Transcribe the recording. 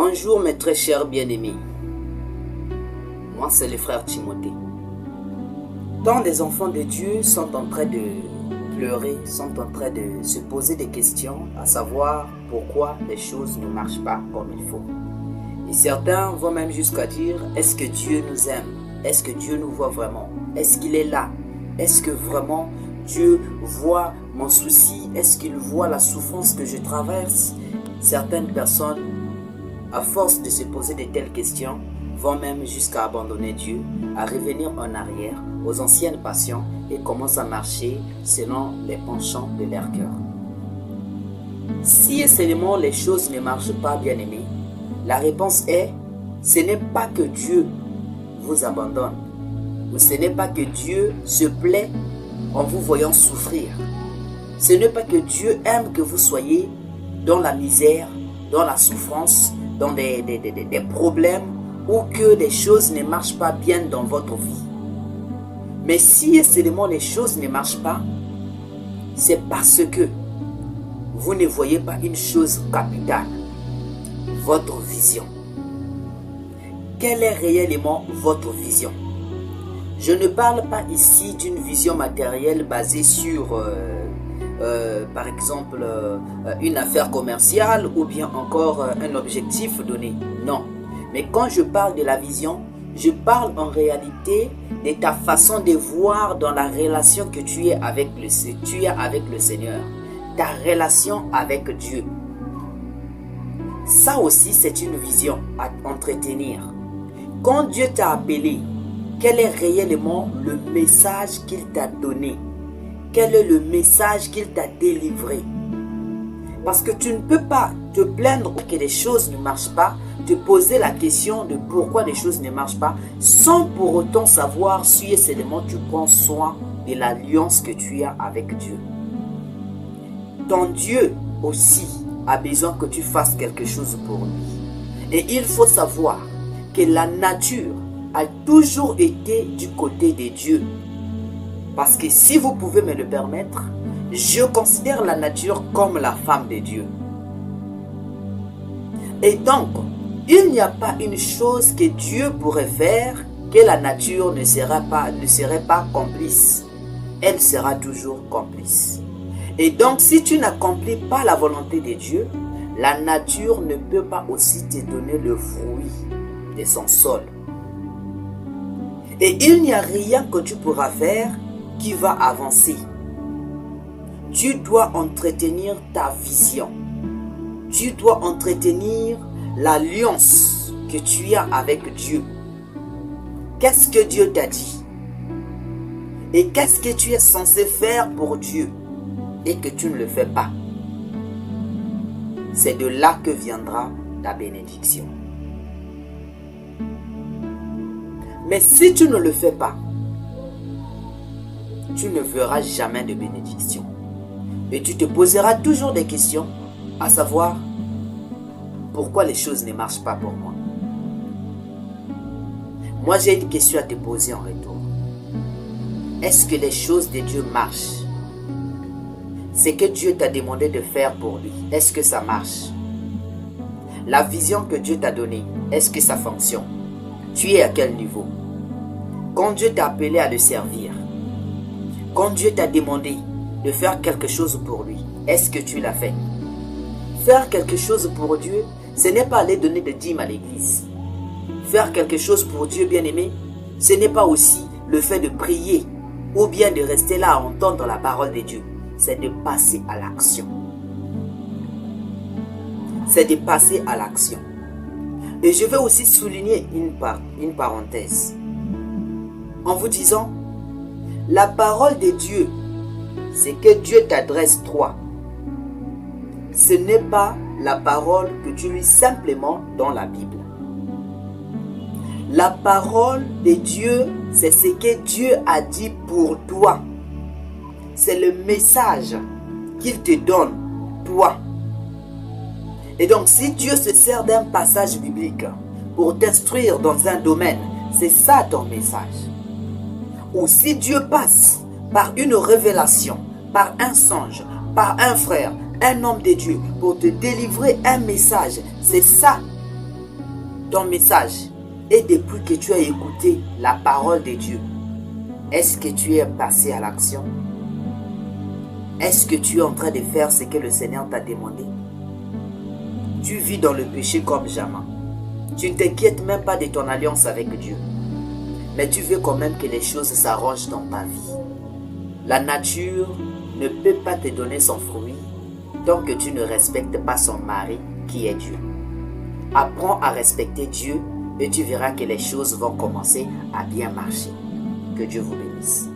Bonjour mes très chers bien-aimés. Moi c'est le frère Timothée. Tant des enfants de Dieu sont en train de pleurer, sont en train de se poser des questions, à savoir pourquoi les choses ne marchent pas comme il faut. Et certains vont même jusqu'à dire, est-ce que Dieu nous aime? Est-ce que Dieu nous voit vraiment? Est-ce qu'il est là? Est-ce que vraiment Dieu voit mon souci? Est-ce qu'il voit la souffrance que je traverse? Certaines personnes, à force de se poser de telles questions, vont même jusqu'à abandonner Dieu, à revenir en arrière aux anciennes passions et commencent à marcher selon les penchants de leur cœur. Si et seulement les choses ne marchent pas, bien-aimés, la réponse est, ce n'est pas que Dieu vous abandonne, ou ce n'est pas que Dieu se plaît en vous voyant souffrir. Ce n'est pas que Dieu aime que vous soyez dans la misère, dans la souffrance, dans des problèmes, ou que les choses ne marchent pas bien dans votre vie. Mais si et seulement les choses ne marchent pas, c'est parce que vous ne voyez pas une chose capitale, votre vision. Quelle est réellement votre vision? Je ne parle pas ici d'une vision matérielle basée sur, par exemple, une affaire commerciale ou bien encore un objectif donné. Non. Mais quand je parle de la vision, je parle en réalité de ta façon de voir dans la relation que tu as avec le Seigneur. Ta relation avec Dieu. Ça aussi, c'est une vision à entretenir. Quand Dieu t'a appelé, quel est réellement le message qu'il t'a donné? Quel est le message qu'il t'a délivré? Parce que tu ne peux pas te plaindre que les choses ne marchent pas, te poser la question de pourquoi les choses ne marchent pas, sans pour autant savoir si et seulement tu prends soin de l'alliance que tu as avec Dieu. Ton Dieu aussi a besoin que tu fasses quelque chose pour lui. Et il faut savoir que la nature a toujours été du côté de Dieu. Parce que si vous pouvez me le permettre, je considère la nature comme la femme de Dieu. Et donc, il n'y a pas une chose que Dieu pourrait faire que la nature ne serait pas complice. Elle sera toujours complice. Et donc, si tu n'accomplis pas la volonté de Dieu, la nature ne peut pas aussi te donner le fruit de son sol. Et il n'y a rien que tu pourras faire qui va avancer. Tu dois entretenir ta vision. Tu dois entretenir l'alliance que tu as avec Dieu. Qu'est-ce que Dieu t'a dit? Et qu'est-ce que tu es censé faire pour Dieu et que tu ne le fais pas? C'est de là que viendra ta bénédiction. Mais si tu ne le fais pas, tu ne verras jamais de bénédiction. Et tu te poseras toujours des questions, à savoir, pourquoi les choses ne marchent pas pour moi? Moi, j'ai une question à te poser en retour. Est-ce que les choses de Dieu marchent? Ce que Dieu t'a demandé de faire pour lui, est-ce que ça marche? La vision que Dieu t'a donnée, est-ce que ça fonctionne? Tu es à quel niveau? Quand Dieu t'a appelé à le servir, quand Dieu t'a demandé de faire quelque chose pour lui, est-ce que tu l'as fait? Faire quelque chose pour Dieu, ce n'est pas aller donner des dîmes à l'église. Faire quelque chose pour Dieu, bien-aimé, ce n'est pas aussi le fait de prier ou bien de rester là à entendre la parole de Dieu. C'est de passer à l'action. C'est de passer à l'action. Et je vais aussi souligner une parenthèse en vous disant, la parole de Dieu, c'est que Dieu t'adresse toi. Ce n'est pas la parole que tu lis simplement dans la Bible. La parole de Dieu, c'est ce que Dieu a dit pour toi. C'est le message qu'il te donne, toi. Et donc, si Dieu se sert d'un passage biblique pour t'instruire dans un domaine, c'est ça ton message. Ou si Dieu passe par une révélation, par un songe, par un frère, un homme de Dieu, pour te délivrer un message, c'est ça ton message et depuis que tu as écouté la parole de Dieu, est-ce que tu es passé à l'action? Est-ce que tu es en train de faire ce que le Seigneur t'a demandé? Tu vis dans le péché comme jamais. Tu ne t'inquiètes même pas de ton alliance avec Dieu. Mais tu veux quand même que les choses s'arrangent dans ta vie. La nature ne peut pas te donner son fruit tant que tu ne respectes pas son mari qui est Dieu. Apprends à respecter Dieu et tu verras que les choses vont commencer à bien marcher. Que Dieu vous bénisse.